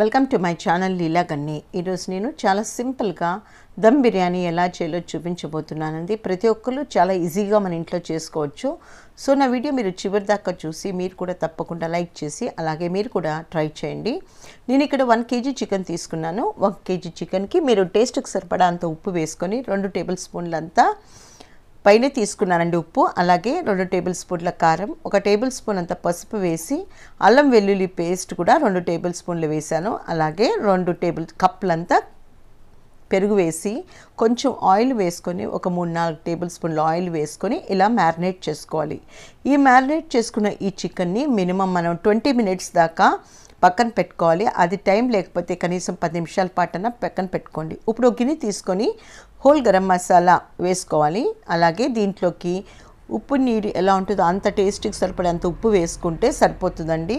Welcome to my channel లీలా గన్ని. ఈరోజు నేను చాలా సింపుల్గా దమ్ బిర్యానీ ఎలా చేయాలో చూపించబోతున్నానండి. ప్రతి ఒక్కరు చాలా ఈజీగా మన ఇంట్లో చేసుకోవచ్చు. సో నా వీడియో మీరు చివరి దాకా చూసి మీరు కూడా తప్పకుండా లైక్ చేసి అలాగే మీరు కూడా ట్రై చేయండి. నేను ఇక్కడ 1 kg చికెన్ తీసుకున్నాను. 1 kg చికెన్కి మీరు టేస్ట్కి సరిపడా అంత ఉప్పు వేసుకొని 2 టేబుల్ స్పూన్లు అంతా పైన తీసుకున్నానండి ఉప్పు. అలాగే 2 టేబుల్ స్పూన్ల కారం, 1 టేబుల్ స్పూన్ అంత పసుపు వేసి అల్లం వెల్లుల్లి పేస్ట్ కూడా 2 టేబుల్ స్పూన్లు వేసాను. అలాగే 2 టేబుల్ కప్పులంతా పెరుగు వేసి కొంచెం ఆయిల్ వేసుకొని ఒక 3-4 టేబుల్ స్పూన్ల ఆయిల్ వేసుకొని ఇలా మ్యారినేట్ చేసుకోవాలి. ఈ మ్యారినేట్ చేసుకున్న ఈ చికెన్ని మినిమం మనం 20 మినిట్స్ దాకా పక్కన పెట్టుకోవాలి. అది టైం లేకపోతే కనీసం 10 నిమిషాల పాటన పక్కన పెట్టుకోండి. ఇప్పుడు గిన్నె తీసుకొని హోల్ గరం మసాలా వేసుకోవాలి. అలాగే దీంట్లోకి ఉప్పు నీరు ఎలా ఉంటుందో అంత టేస్ట్కి సరిపడేంత ఉప్పు వేసుకుంటే సరిపోతుందండి.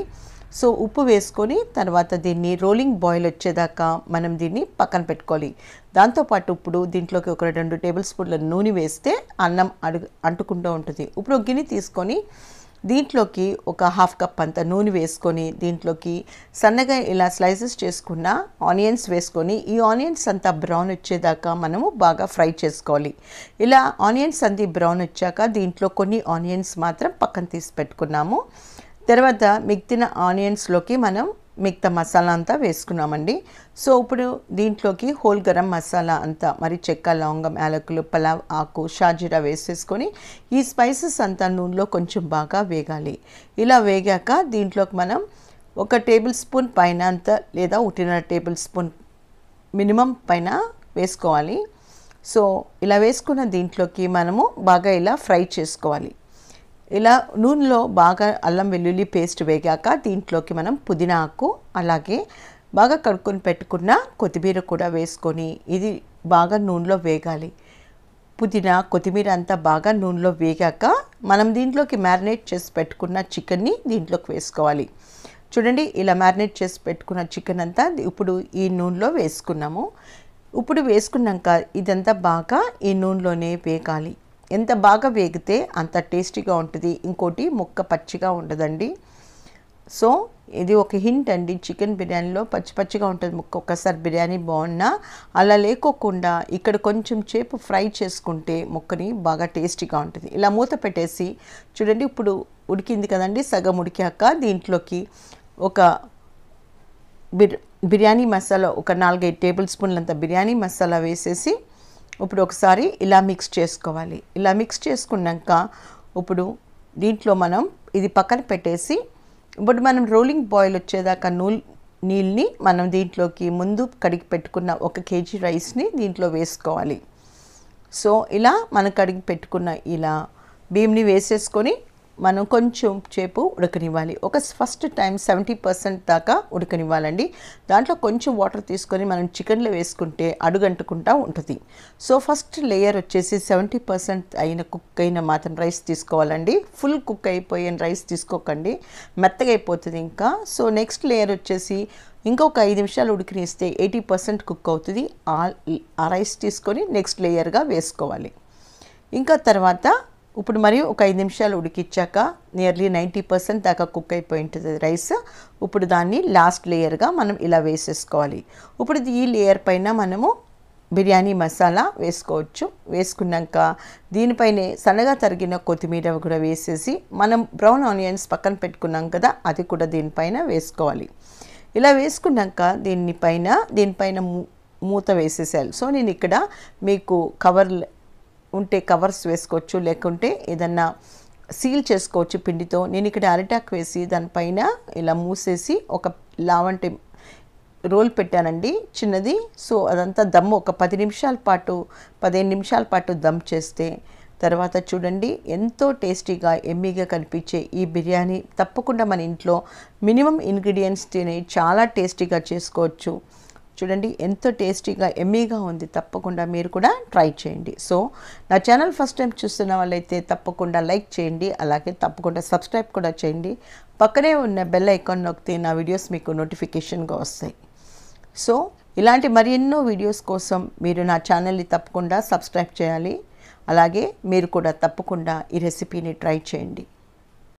సో ఉప్పు వేసుకొని తర్వాత దీన్ని రోలింగ్ బాయిల్ వచ్చేదాకా మనం దీన్ని పక్కన పెట్టుకోవాలి. దాంతోపాటు ఇప్పుడు దీంట్లోకి ఒక 2 టేబుల్ స్పూన్ల నూనె వేస్తే అన్నం అంటుకుంటూ ఉంటుంది. ఇప్పుడు గిన్నె తీసుకొని దీంట్లోకి ఒక 1/2 కప్ అంత నూనె వేసుకొని దీంట్లోకి సన్నగా ఇలా స్లైసెస్ చేసుకున్న ఆనియన్స్ వేసుకొని ఈ ఆనియన్స్ అంతా బ్రౌన్ వచ్చేదాకా మనము బాగా ఫ్రై చేసుకోవాలి. ఇలా ఆనియన్స్ అంతా బ్రౌన్ వచ్చాక దీంట్లో కొన్ని ఆనియన్స్ మాత్రం పక్కన తీసి పెట్టుకున్నాము. తర్వాత మిగిలిన ఆనియన్స్లోకి మనం మిగతా మసాలా అంతా వేసుకున్నామండి. సో ఇప్పుడు దీంట్లోకి హోల్ గరం మసాలా అంతా మరి చెక్క, లవంగం, యాలకులు, పలావ్ ఆకు, షాజీరా వేసేసుకొని ఈ స్పైసెస్ అంతా నూనెలో కొంచెం బాగా వేగాలి. ఇలా వేగాక దీంట్లోకి మనం 1 టేబుల్ స్పూన్ పైన అంత లేదా 1.5 టేబుల్ స్పూన్ మినిమం పైన వేసుకోవాలి. సో ఇలా వేసుకున్న దీంట్లోకి మనము బాగా ఇలా ఫ్రై చేసుకోవాలి. ఇలా నూనెలో బాగా అల్లం వెల్లుల్లి పేస్ట్ వేగాక దీంట్లోకి మనం పుదీనా ఆకు అలాగే బాగా కడుక్కొని పెట్టుకున్న కొత్తిమీర కూడా వేసుకొని ఇది బాగా నూనెలో వేగాలి. పుదీనా కొత్తిమీర అంతా బాగా నూనెలో వేగాక మనం దీంట్లోకి మ్యారినేట్ చేసి పెట్టుకున్న చికెన్ని దీంట్లోకి వేసుకోవాలి. చూడండి, ఇలా మ్యారినేట్ చేసి పెట్టుకున్న చికెన్ అంతా ఇప్పుడు ఈ నూనెలో వేసుకున్నాము. ఇప్పుడు వేసుకున్నాక ఇదంతా బాగా ఈ నూనెలోనే వేగాలి. ఎంత బాగా వేగితే అంత టేస్టీగా ఉంటుంది. ఇంకోటి ముక్క పచ్చిగా ఉండదండి. సో ఇది ఒక హింట్ అండి. చికెన్ బిర్యానీలో పచ్చిగా ఉంటుంది ముక్క. ఒక్కసారి బిర్యానీ బాగున్నా అలా లేకోకుండా ఇక్కడ కొంచెం సేపు ఫ్రై చేసుకుంటే ముక్కని బాగా టేస్టీగా ఉంటుంది. ఇలా మూత పెట్టేసి చూడండి, ఇప్పుడు ఉడికింది కదండి. సగం ఉడికాక దీంట్లోకి ఒక బిర్యానీ మసాలా ఒక 4-5 టేబుల్ స్పూన్లంత బిర్యానీ మసాలా వేసేసి ఇప్పుడు ఒకసారి ఇలా మిక్స్ చేసుకోవాలి. ఇలా మిక్స్ చేసుకున్నాక ఇప్పుడు దీంట్లో మనం ఇది పక్కన పెట్టేసి ఇప్పుడు మనం రోలింగ్ బాయిల్ వచ్చేదాకా నీళ్ళని మనం దీంట్లోకి ముందు కడిగి పెట్టుకున్న 1 kg రైస్ని దీంట్లో వేసుకోవాలి. సో ఇలా మనం కడిగి పెట్టుకున్న ఇలా బియ్యంని వేసేసుకొని మనం కొంచెం సేపు ఉడకనివ్వాలి. ఫస్ట్ టైం 70% దాకా ఉడకనివ్వాలండి. దాంట్లో కొంచెం వాటర్ తీసుకొని మనం చికెన్లో వేసుకుంటే అడుగంటుకుంటా ఉంటుంది. సో ఫస్ట్ లేయర్ వచ్చేసి 70% కుక్ అయిన మాత్రం రైస్ తీసుకోవాలండి. ఫుల్ కుక్ అయిపోయిన రైస్ తీసుకోకండి, మెత్తగా అయిపోతుంది ఇంకా. సో నెక్స్ట్ లేయర్ వచ్చేసి ఇంకొక 5 నిమిషాలు ఉడికినిస్తే 80% కుక్ అవుతుంది. ఆ రైస్ తీసుకొని నెక్స్ట్ లేయర్గా వేసుకోవాలి. ఇంకా తర్వాత ఇప్పుడు మరియు ఒక 5 నిమిషాలు ఉడికిచ్చాక నియర్లీ 90% దాకా కుక్ అయిపోయి ఉంటుంది రైస్. ఇప్పుడు దాన్ని లాస్ట్ లేయర్గా మనం ఇలా వేసేసుకోవాలి. ఇప్పుడు ఈ లేయర్ పైన మనము బిర్యానీ మసాలా వేసుకోవచ్చు. వేసుకున్నాక దీనిపైనే సన్నగా తరిగిన కొత్తిమీర కూడా వేసేసి మనం బ్రౌన్ ఆనియన్స్ పక్కన పెట్టుకున్నాం కదా, అది కూడా దీనిపైన వేసుకోవాలి. ఇలా వేసుకున్నాక దీనిపైన మూత వేసేసేయాలి. సో నేను ఇక్కడ మీకు ఉంటే కవర్స్ వేసుకోవచ్చు, లేకుంటే ఏదన్నా సీల్ చేసుకోవచ్చు పిండితో. నేను ఇక్కడ అరిటాక్ వేసి దానిపైన ఇలా మూసేసి ఒక లావంటి రోల్ పెట్టానండి చిన్నది. సో అదంతా దమ్ ఒక 15 నిమిషాల పాటు దమ్ చేస్తే తర్వాత చూడండి ఎంతో టేస్టీగా ఎమ్మీగా కనిపించే ఈ బిర్యానీ తప్పకుండా మన ఇంట్లో మినిమం ఇంగ్రీడియంట్స్ తిని చాలా టేస్టీగా చేసుకోవచ్చు. చూడండి ఎంతో టేస్టీగా ఎమ్మీగా ఉంది. తప్పకుండా మీరు కూడా ట్రై చేయండి. సో నా ఛానల్ ఫస్ట్ టైం చూస్తున్న వాళ్ళైతే తప్పకుండా లైక్ చేయండి. అలాగే తప్పకుండా సబ్స్క్రైబ్ కూడా చేయండి. పక్కనే ఉన్న బెల్ ఐకాన్ నొక్కితే నా వీడియోస్ మీకు నోటిఫికేషన్గా వస్తాయి. సో ఇలాంటి మరెన్నో వీడియోస్ కోసం మీరు నా ఛానల్ని తప్పకుండా సబ్స్క్రైబ్ చేయాలి. అలాగే మీరు కూడా తప్పకుండా ఈ రెసిపీని ట్రై చేయండి.